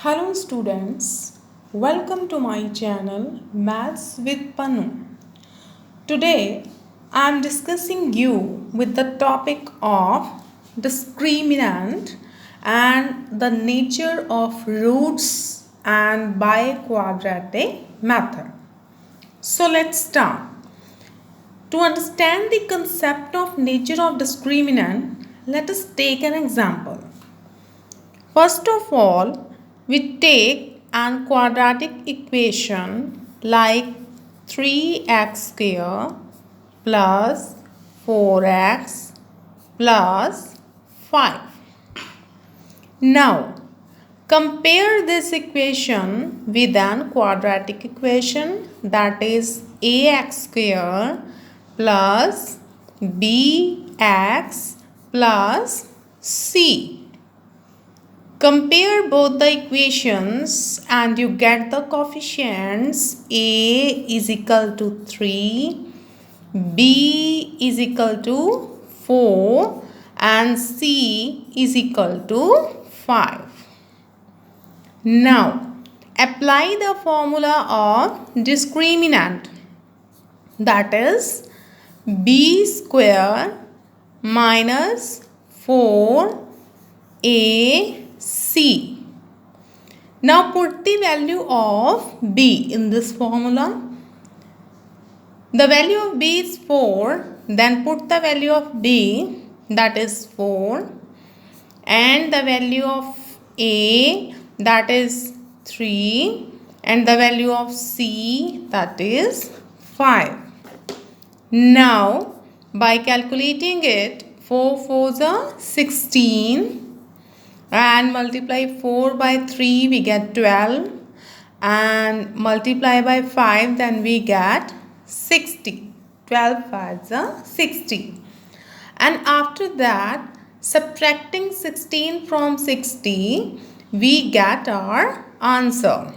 Hello students, welcome to my channel Maths with Panu. Today I am discussing you with the topic of discriminant and the nature of roots and biquadratic method. So let's start. To understand the concept of nature of discriminant, let us take an example. First of all, we take an quadratic equation like 3x square plus 4x plus 5. Now, compare this equation with an quadratic equation, that is ax square plus bx plus c. Compare both the equations and you get the coefficients. A is equal to 3, B is equal to 4 and C is equal to 5. Now, apply the formula of discriminant, that is B square minus 4AC. Now put the value of B in this formula. The value of B is 4. Then put the value of B, that is 4. And the value of A, that is 3. And the value of C, that is 5. Now by calculating it, 4 4s are 16. And multiply 4 by 3, we get 12. And multiply by 5, then we get 60. 12 5s are 60. And after that, subtracting 16 from 60, we get our answer.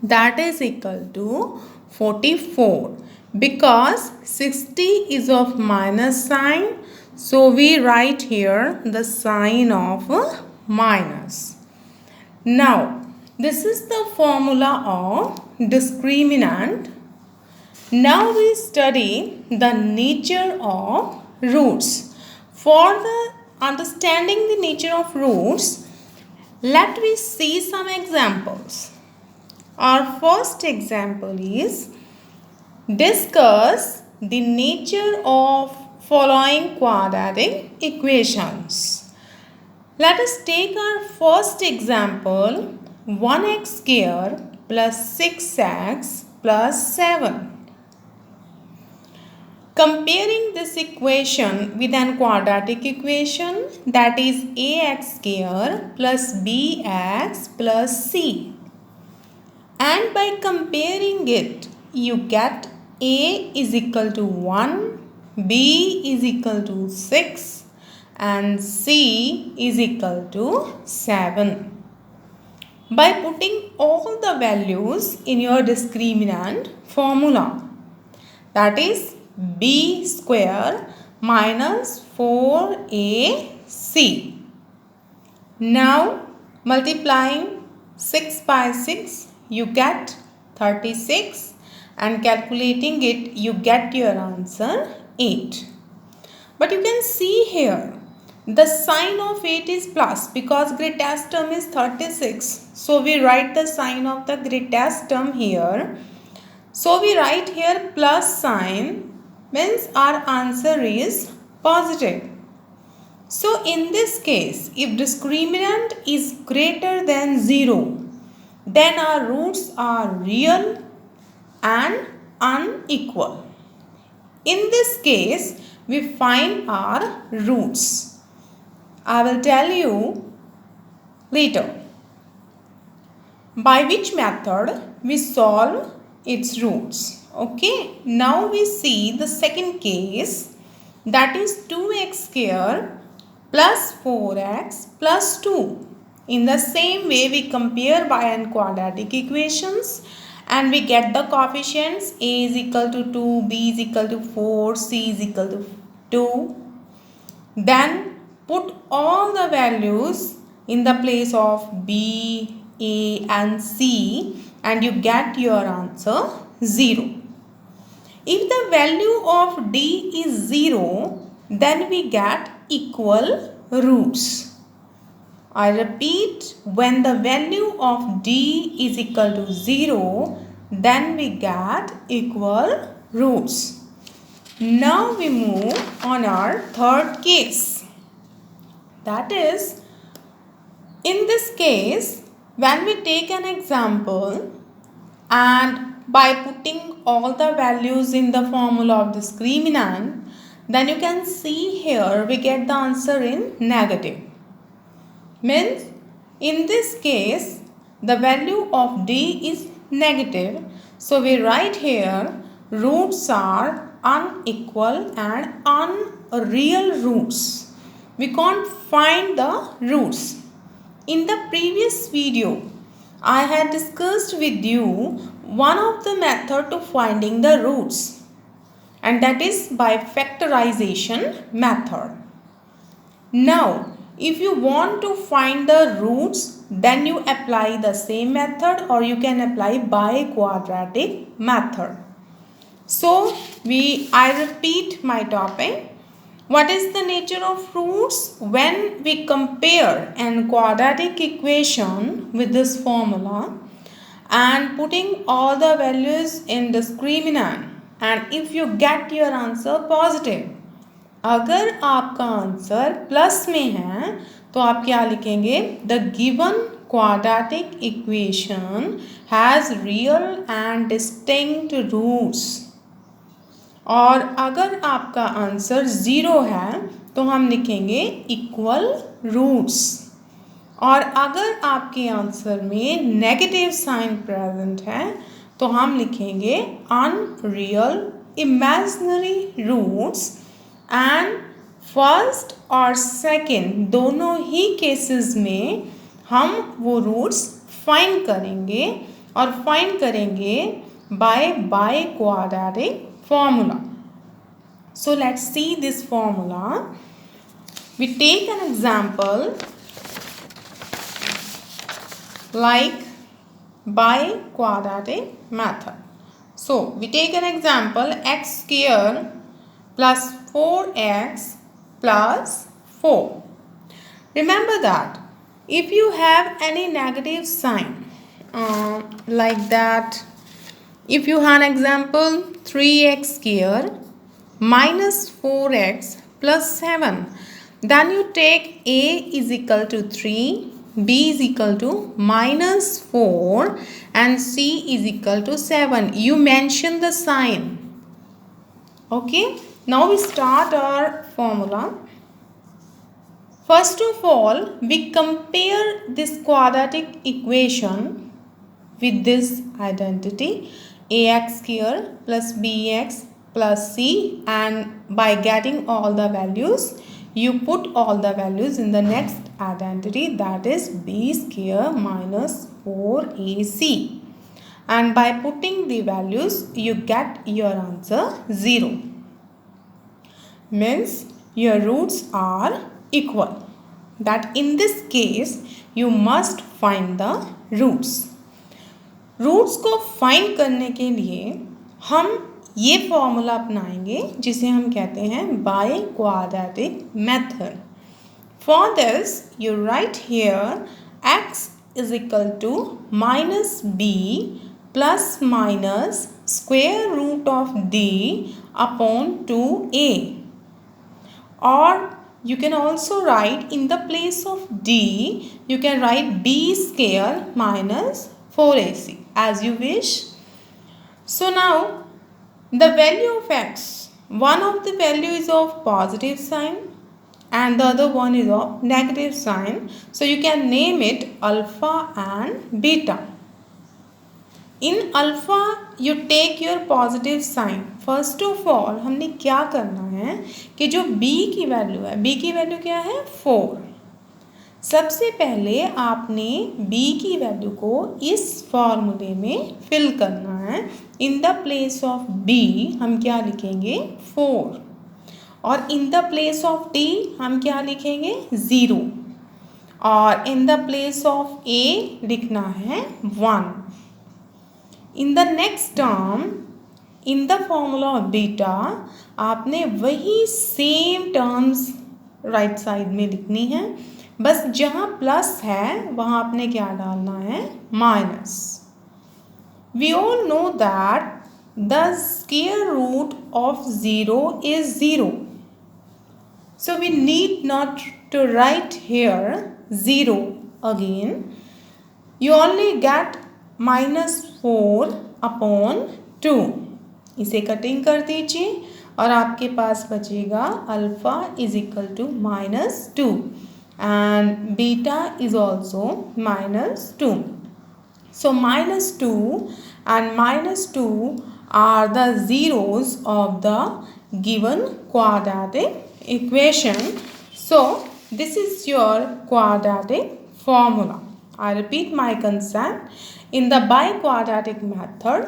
That is equal to 44. Because 60 is of minus sign, so we write here the sign of minus. Now, this is the formula of discriminant. Now we study the nature of roots. For the understanding the nature of roots, let me see some examples. Our first example is discuss the nature of following quadratic equations. Let us take our first example, 1x square plus 6x plus 7. Comparing this equation with an quadratic equation, that is ax square plus bx plus c. And by comparing it, you get a is equal to 1, b is equal to 6 and c is equal to 7. By putting all the values in your discriminant formula, that is b square minus 4ac. Now multiplying 6 by 6, you get 36. And calculating it, you get your answer 8. But you can see here, the sign of 8 is plus because greatest term is 36. So we write the sign of the greatest term here. So we write here plus sign, means our answer is positive. So in this case, if discriminant is greater than 0, then our roots are real and unequal. In this case, we find our roots. I will tell you later by which method we solve its roots. Okay, now we see the second case, that is 2x square plus 4x plus 2. In the same way, we compare by and quadratic equations and we get the coefficients. A is equal to 2, B is equal to 4, C is equal to 2. Then put all the values in the place of B, A and C and you get your answer 0. If the value of D is 0, then we get equal roots. I repeat, when the value of D is equal to 0, then we get equal roots. Now we move on our third case. That is, in this case, when we take an example and by putting all the values in the formula of discriminant, then you can see here we get the answer in negative. Means in this case the value of D is negative. So we write here roots are unequal and unreal roots. We can't find the roots. In the previous video, I had discussed with you one of the method to finding the roots, and that is by factorization method. Now, if you want to find the roots, then you apply the same method or you can apply bi-quadratic method. So, I repeat my topic. What is the nature of roots? When we compare an quadratic equation with this formula and putting all the values in discriminant, and if you get your answer positive, अगर आपका answer plus में है तो आप क्या लिखेंगे? The given quadratic equation has real and distinct roots. और अगर आपका आंसर 0 है तो हम लिखेंगे इक्वल रूट्स. और अगर आपके आंसर में नेगेटिव साइन प्रेजेंट है तो हम लिखेंगे unreal imaginary roots. And first और सेकंड दोनों ही केसेस में हम वो रूट्स फाइंड करेंगे और फाइंड करेंगे by quadratic formula. So let's see this formula. We take an example like bi-quadratic method. So we take an example x square plus 4x plus 4. Remember that if you have any negative sign like that, if you have an example 3x square minus 4x plus 7, then you take a is equal to 3, b is equal to minus 4 and c is equal to 7. You mention the sign. Okay, now we start our formula. First of all, we compare this quadratic equation with this identity ax square plus bx plus c, and by getting all the values you put all the values in the next identity, that is b square minus 4ac, and by putting the values you get your answer 0. Means your roots are equal. That in this case you must find the roots. Roots को find करने के लिए हम ये formula अपनाएंगे जिसे हम कहते हैं by quadratic method. For this you write here x is equal to minus B plus minus square root of d upon 2a. और you can also write in the place of d you can write b square minus 4ac as you wish. So now the value of x, one of the value is of positive sign and the other one is of negative sign. So you can name it alpha and beta. In alpha you take your positive sign. First of all हमने क्या करना है कि जो b की value है, b की value क्या है 4. सबसे पहले आपने b की वैल्यू को इस फॉर्मूले में फिल करना है. In the place of b हम क्या लिखेंगे 4 और in the place of d हम क्या लिखेंगे 0. और इन द प्लेस ऑफ ए लिखना है 1. In the next term in the formula of beta आपने वही सेम टर्म्स राइट साइड में लिखनी है, बस जहाँ प्लस है वहाँ आपने क्या डालना है, minus. We all know that the square root of 0 is 0. So we need not to write here 0 again. You only get -4 upon 2. इसे कटिंग कर दीजिए और आपके पास बचेगा alpha is equal to -2 and beta is also -2. So -2 and -2 are the zeros of the given quadratic equation. So this is your quadratic formula. I repeat my concept. In the biquadratic method,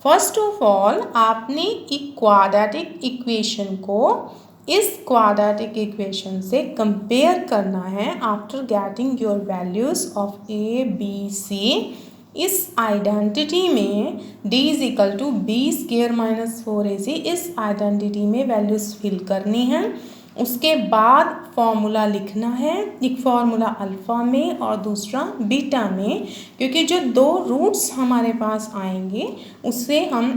first of all आपने एक quadratic equation को इस quadratic equation से compare करना है after getting your values of A B C. इस identity में d is equal to b²-4ac इस आइडेंटिटी में वैल्यूज़ फिल करनी है. उसके बाद फॉर्मूला लिखना है, एक फॉर्मूला अल्फ़ा में और दूसरा बीटा में, क्योंकि जो दो रूट्स हमारे पास आएंगे उससे हम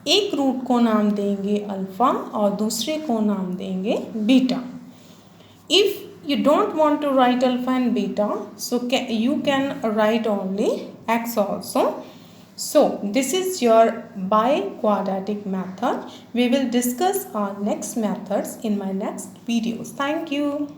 एक रूट को नाम देंगे अल्फ़ा और दूसरे को नाम देंगे beta. If you don't want to write alpha and beta, so you can write only x also. So this is your biquadratic method. We will discuss our next methods in my next videos. Thank you.